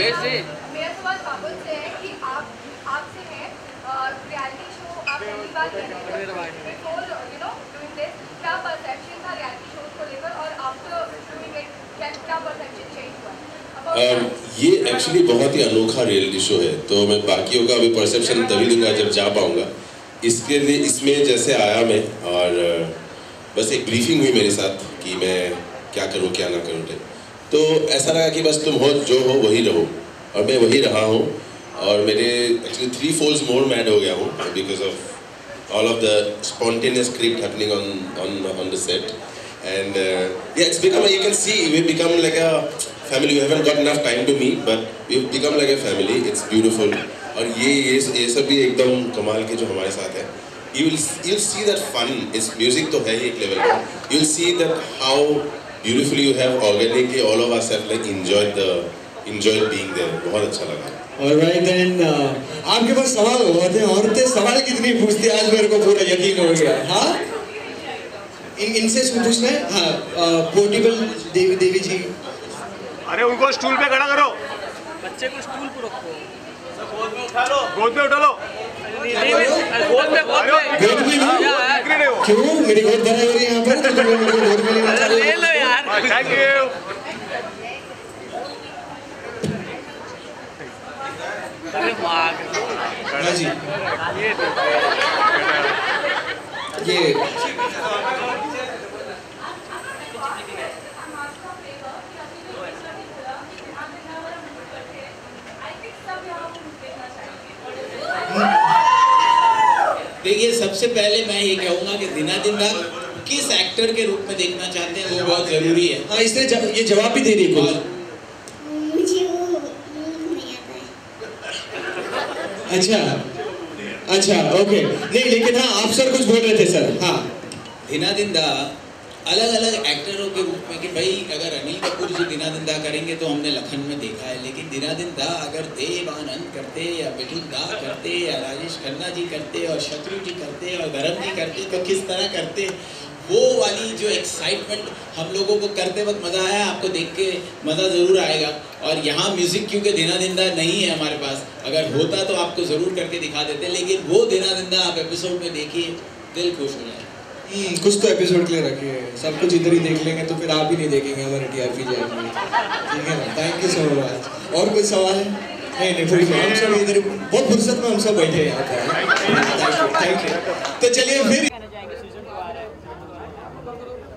सवाल बाबुल से है कि आपसे है रियलिटी शो आप पहली बार कर रहे हैं, बिफोर डूइंग दिस क्या परसेप्शन था रियलिटी शोज को लेकर और आफ्टर डूइंग इट क्या परसेप्शन चेंज हुआ? ये एक्चुअली बहुत ही अनोखा रियलिटी शो है, तो मैं बाकियों का अभी परसेप्शन तभी दूंगा जब जा पाऊंगा। इसके लिए इसमें जैसे आया मैं, और बस एक ब्रीफिंग हुई मेरे साथ कि मैं क्या करूं क्या ना करूं, तो ऐसा लगा कि बस तुम हो जो हो वही रहो, और मैं वही रहा हूँ। और मेरे एक्चुअली 3 folds मोर मैड हो गया हूँ because of all of the spontaneous script happening on the set, and it's become, you can see we become like a family. You haven't got enough time to meet but we become like a family. It's beautiful. और ये सब भी एकदम कमाल के जो हमारे साथ है। you'll see that fun, इस म्यूजिक तो है ही एक लेवल का। you'll see that how beautifully you have organically all of us have like enjoyed being there। बहुत अच्छा लगा। Alright then, आपके पास सवाल बहुत हैं, औरतें सवाल कितनी पूछती है आज मेरे को पूरा यकीन हो गया। हाँ, इनसे पूछना है। हाँ, पोर्टेबल देवी जी। अरे उनको स्टूल पे खड़ा करो, बच्चे को स्टूल पर रखो, गोद में उठा लो, गोद में उठा लो। गोद में क्यों मेरी गोद भरा हो रही है यहाँ पर, तो मेरे को गोद में लेना चाहिए। ले लो यार। Thank you. हाँ जी, ये चलिए सबसे पहले मैं ये कहूँगा कि दीनादिन दा किस एक्टर के रूप में देखना चाहते हैं वो बहुत ज़रूरी है। हाँ, इसने ये जवाब भी दे दी कुछ। मुझे वो नहीं आता है। अच्छा ओके, नहीं लेकिन हाँ आप सर कुछ बोल रहे थे सर। हाँ, दीनादिन दा अलग अलग एक्टरों के रूप में कि भाई अगर अनिल कपूर जी दीनादिन दा करेंगे तो हमने लखन में देखा है, लेकिन दीनादिन दा अगर देव आनंद करते या मिठुन दा करते या राजेश खन्ना जी करते और शत्रु जी करते और धर्म जी करते तो किस तरह करते, वो वाली जो एक्साइटमेंट हम लोगों को करते वक्त मज़ा आया, आपको देख के मज़ा ज़रूर आएगा। और यहाँ म्यूज़िक क्योंकि दीनादिन दा नहीं है हमारे पास, अगर होता तो आपको ज़रूर करके दिखा देते, लेकिन वो दीनादिन दा आप एपिसोड में देखिए, दिल खुश हो जाए। कुछ तो एपिसोड के लिए रखिए, सब कुछ इधर ही देख लेंगे तो फिर आप ही नहीं देखेंगे, हमारे टीआरपी जाएंगे। ठीक है ना, थैंक यू सो मच। और कुछ सवाल है? नहीं फिर हम सब इधर बहुत फुर्सत में हम सब बैठे हैं यहाँ पर। Thank you. तो चलिए फिर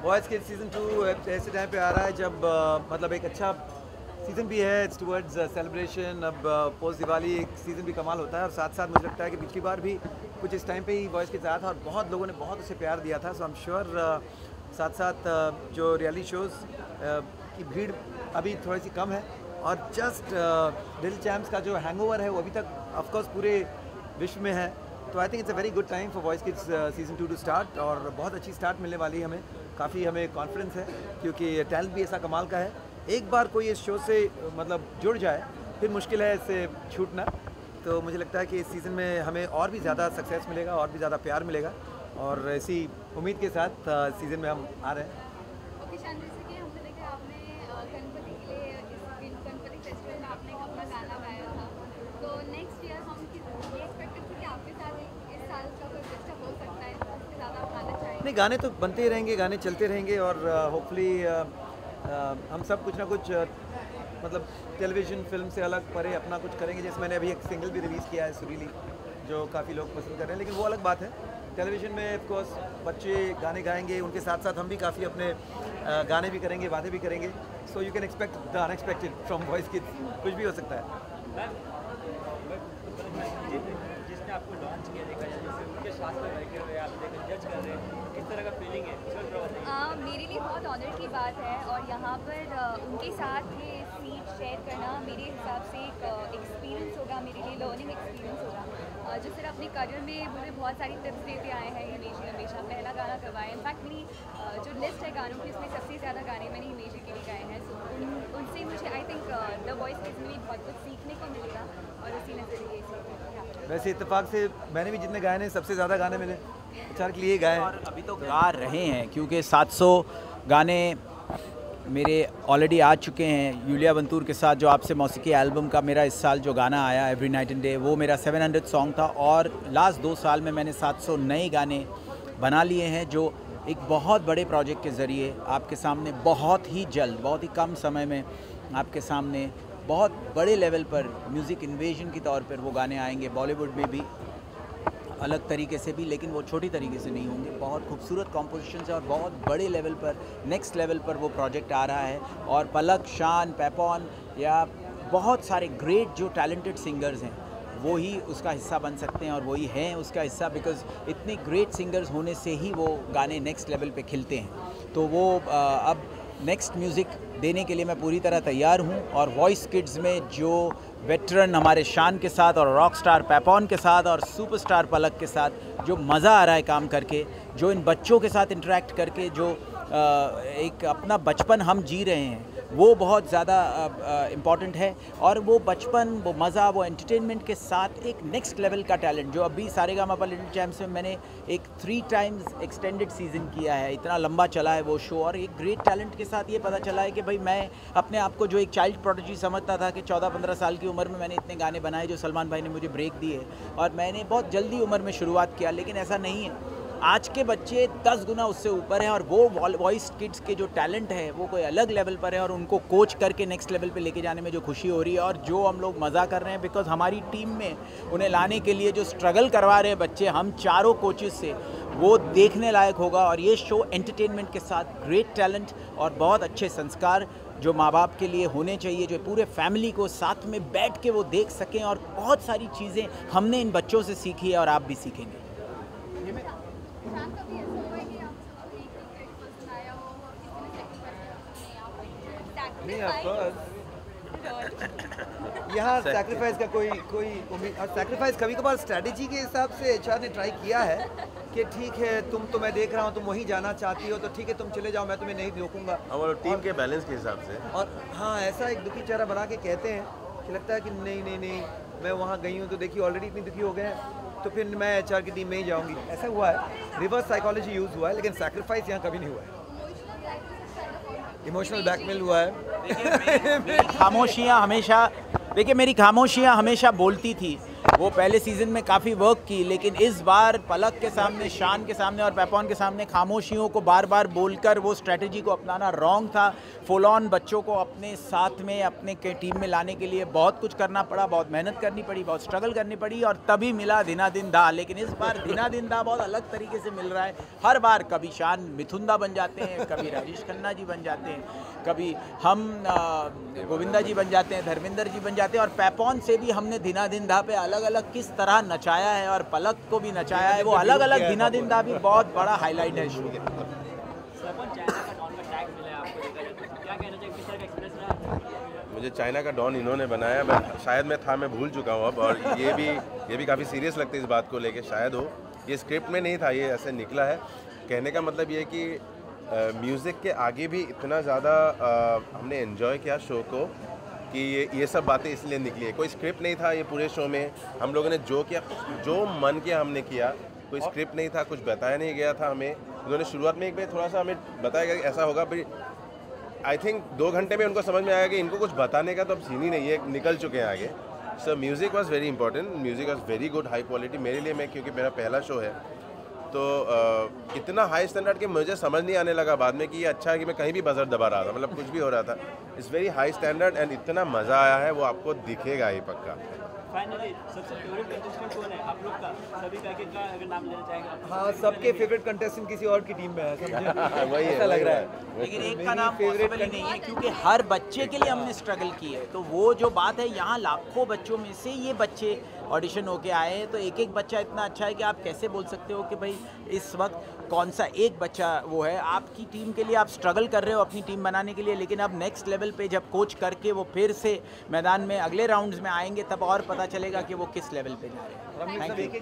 बॉयज़ किड्स सीज़न 2 ऐसे टाइम पे आ रहा है जब मतलब एक अच्छा सीज़न भी है, इट्स टुवर्ड्स सेलिब्रेशन। अब पोस्ट दिवाली एक सीज़न भी कमाल होता है, और साथ साथ मुझे लगता है कि पिछली बार भी कुछ इस टाइम पे ही बॉयज़ किड्स आया था और बहुत लोगों ने बहुत उसे प्यार दिया था। सो आई एम श्योर साथ साथ जो रियलिटी शोज़ की भीड़ अभी थोड़ी सी कम है, और जस्ट लिटिल चैम्प्स का जो हैंगओवर है वो अभी तक ऑफकोर्स पूरे विश्व में है। तो I think it's a very good time for boys kids season 2 to start, और बहुत अच्छी स्टार्ट मिलने वाली है हमें, काफ़ी हमें कॉन्फिडेंस है क्योंकि टैलेंट भी ऐसा कमाल का है। एक बार कोई इस शो से मतलब जुड़ जाए फिर मुश्किल है इससे छूटना। तो मुझे लगता है कि इस सीज़न में हमें और भी ज़्यादा सक्सेस मिलेगा और भी ज़्यादा प्यार मिलेगा, और इसी उम्मीद के साथ सीज़न में हम आ रहे हैं। ओके शान, जैसे कि हमने देखा आपने गणपति के लिए इस गणपति फेस्टिवल में आपने अपना गाना गाया था, तो नेक्स्ट ईयर हम ये एक्सपेक्टेड थे कि आपके साथ इस साल का कोई फेस्टिवल हो सकता है, उसके ज़्यादा आप गाना चाहेंगे? नहीं, गाने तो बनते ही रहेंगे, गाने चलते रहेंगे, और होपफुली हम सब कुछ ना कुछ मतलब टेलीविज़न फिल्म से अलग परे अपना कुछ करेंगे। जैसे मैंने अभी एक सिंगल भी रिलीज़ किया है सुरीली, जो काफ़ी लोग पसंद कर रहे हैं, लेकिन वो अलग बात है। टेलीविज़न में ऑफ कोर्स बच्चे गाने गाएंगे, उनके साथ साथ हम भी काफ़ी अपने गाने भी करेंगे, वादे भी करेंगे। So you can expect the unexpected from boys kids, कुछ भी हो सकता है। जिसने आपको लॉन्च किया देखा जाए, जैसे उनके साथ में बैठे हुए आप देखकर जज कर रहे हैं, किस तरह का फीलिंग है? मेरे लिए बहुत ऑनर की बात है, और यहाँ पर उनके साथ ये सीट शेयर करना मेरे हिसाब से एक एक्सपीरियंस होगा, मेरे लिए लर्निंग एक्सपीरियंस होगा। जिस तरह अपने करियर में मुझे बहुत सारी टिप्स देते आए हैं हिमेश जी हमेशा, पहला गाना करवाएं। इनफैक्ट मेरी जो लिस्ट है गानों की उसमें सबसे ज़्यादा गाने मैंने हिमेश जी के लिए गाए हैं। सो उनसे मुझे I think the voice kids में भी बहुत कुछ सीखने को मिलेगा, और उसी नज़रिए से। वैसे इत्तेफाक से मैंने भी जितने गाए हैं सबसे ज़्यादा गाने मैंने प्रचार के लिए गाए, और अभी तो गा रहे हैं क्योंकि 700 गाने मेरे ऑलरेडी आ चुके हैं। यूलिया बंतूर के साथ जो आपसे मौसीकी एल्बम का मेरा इस साल जो गाना आया एवरी नाइट एंड डे, वो मेरा 700 सॉन्ग था, और लास्ट 2 साल में मैंने 700 नए गाने बना लिए हैं, जो एक बहुत बड़े प्रोजेक्ट के ज़रिए आपके सामने बहुत ही जल्द, बहुत ही कम समय में आपके सामने बहुत बड़े लेवल पर म्यूज़िक इन्वेजन के तौर पर वो गाने आएंगे। बॉलीवुड में भी अलग तरीके से भी, लेकिन वो छोटी तरीके से नहीं होंगे, बहुत खूबसूरत कॉम्पोजिशन से और बहुत बड़े लेवल पर, नेक्स्ट लेवल पर वो प्रोजेक्ट आ रहा है। और पलक, शान, पेपॉन या बहुत सारे ग्रेट जो टैलेंटेड सिंगर्स हैं वो ही उसका हिस्सा बन सकते हैं, और वही हैं उसका हिस्सा, बिकॉज़ इतने ग्रेट सिंगर्स होने से ही वो गाने नेक्स्ट लेवल पे खिलते हैं। तो वो अब नेक्स्ट म्यूज़िक देने के लिए मैं पूरी तरह तैयार हूँ, और वॉइस किड्स में जो वेटरन हमारे शान के साथ और रॉक स्टार पेपॉन के साथ और सुपरस्टार पलक के साथ जो मज़ा आ रहा है काम करके, जो इन बच्चों के साथ इंटरेक्ट करके जो एक अपना बचपन हम जी रहे हैं, वो बहुत ज़्यादा इम्पॉर्टेंट है। और वो बचपन, वो मज़ा, वो एंटरटेनमेंट के साथ एक नेक्स्ट लेवल का टैलेंट, जो अभी सारेगामापा लिटिल चैम्प्स में मैंने एक 3 टाइम्स एक्सटेंडेड सीज़न किया है, इतना लंबा चला है वो शो, और एक ग्रेट टैलेंट के साथ ये पता चला है कि भाई मैं अपने आप को जो एक चाइल्ड प्रोडिजी समझता था कि 14-15 साल की उम्र में मैंने इतने गाने बनाए जो सलमान भाई ने मुझे ब्रेक दिए, और मैंने बहुत जल्दी उम्र में शुरुआत किया, लेकिन ऐसा नहीं है। आज के बच्चे 10 गुना उससे ऊपर हैं, और वो वॉइस किड्स के जो टैलेंट है वो कोई अलग लेवल पर है, और उनको कोच करके नेक्स्ट लेवल पे लेके जाने में जो खुशी हो रही है, और जो हम लोग मज़ा कर रहे हैं, बिकॉज हमारी टीम में उन्हें लाने के लिए जो स्ट्रगल करवा रहे हैं बच्चे, हम चारों कोचेस से, वो देखने लायक होगा। और ये शो एंटरटेनमेंट के साथ ग्रेट टैलेंट और बहुत अच्छे संस्कार जो माँ बाप के लिए होने चाहिए, जो पूरे फैमिली को साथ में बैठ के वो देख सकें, और बहुत सारी चीज़ें हमने इन बच्चों से सीखी है और आप भी सीखेंगे। नहीं ऑफ कोर्स यहाँ सैक्रिफाइस का कोई उम्मीद, और सैक्रिफाइस कभी कभार स्ट्रेटजी के हिसाब से एचआर ने ट्राई किया है कि ठीक है तुम तो मैं देख रहा हूँ तुम वहीं जाना चाहती हो तो ठीक है तुम चले जाओ, मैं तुम्हें नहीं रोकूंगा, और टीम के बैलेंस के हिसाब से। और हाँ ऐसा एक दुखी चेहरा बना के कहते हैं कि लगता है कि नहीं मैं वहाँ गई हूँ तो देखिए ऑलरेडी इतनी दुखी हो गए हैं तो फिर मैं एचआर की टीम में ही जाऊँगी। ऐसा हुआ है, रिवर्स साइकोलॉजी यूज़ हुआ है, लेकिन सैक्रिफाइस यहाँ कभी नहीं हुआ है। इमोशनल ब्लैकमेल हुआ है। मेरी खामोशियाँ हमेशा बोलती थी। वो पहले सीज़न में काफ़ी वर्क की, लेकिन इस बार पलक के सामने, शान के सामने और पेपॉन के सामने खामोशियों को बार बार बोलकर वो स्ट्रेटजी को अपनाना रॉन्ग था। फुल ऑन बच्चों को अपने साथ में, अपने के टीम में लाने के लिए बहुत कुछ करना पड़ा, बहुत मेहनत करनी पड़ी, बहुत स्ट्रगल करनी पड़ी, और तभी मिला धीनादिन दा। लेकिन इस बार धीनादिन दा बहुत अलग तरीके से मिल रहा है। हर बार कभी शान मिथुन दा बन जाते हैं, कभी राजेश खन्ना जी बन जाते हैं, कभी हम गोविंदा जी बन जाते हैं, धर्मेंद्र जी बन जाते हैं, और पेपॉन से भी हमने धीनादिन दा पे अलग अलग किस तरह नचाया है और पलक को भी नचाया है। वो अलग अलग धीनादिन दा भी बहुत बड़ा हाईलाइट है शो के। मुझे चाइना का डॉन इन्होंने बनाया, मैं भूल चुका हूँ अब, और ये भी काफ़ी सीरियस लगती है इस बात को लेके। शायद हो ये स्क्रिप्ट में नहीं था, ये ऐसे निकला है। कहने का मतलब ये है कि म्यूज़िक के आगे भी इतना ज़्यादा हमने एंजॉय किया शो को कि ये सब बातें इसलिए निकली है। कोई स्क्रिप्ट नहीं था ये पूरे शो में, हम लोगों ने जो किया, जो मन किया हमने किया। कोई स्क्रिप्ट नहीं था, कुछ बताया नहीं गया था हमें। उन्होंने शुरुआत में एक बार थोड़ा सा हमें बताया गया कि ऐसा होगा, फिर आई थिंक 2 घंटे में उनको समझ में आया कि इनको कुछ बताने का तो अब सीन ही नहीं है, निकल चुके हैं आगे। So music was very important, music was very good, high quality मेरे लिए। मैं क्योंकि मेरा पहला शो है तो इतना हाई स्टैंडर्ड कि मुझे समझ नहीं आने लगा बाद में कि ये अच्छा है कि मैं कहीं भी बजर दबा रहा था, मतलब कुछ भी हो रहा था। It's very high standard and इतना मज़ा आया है, वो आपको दिखेगा ही पक्का। फाइनली सबसे फेवरेट कंटेस्टेंट कौन है आप लोग का? सभी पैकेज का अगर नाम लेना चाहेंगे आप? हाँ, सबके फेवरेट कंटेस्टेंट किसी और की टीम में है, समझे? वही है, ऐसा लग रहा है। लेकिन एक का नाम पॉसिबल ही नहीं है, क्योंकि हर बच्चे के लिए हमने स्ट्रगल की है। तो वो जो बात है, यहाँ लाखों बच्चों में से ये बच्चे ऑडिशन होके आए हैं, तो एक एक बच्चा इतना अच्छा है कि आप कैसे बोल सकते हो कि भाई इस वक्त कौन सा एक बच्चा वो है। आपकी टीम के लिए आप स्ट्रगल कर रहे हो अपनी टीम बनाने के लिए, लेकिन अब नेक्स्ट लेवल पे जब कोच करके वो फिर से मैदान में अगले राउंड्स में आएंगे, तब और पता चलेगा कि वो किस लेवल पे जा रहे हैं। Thank you.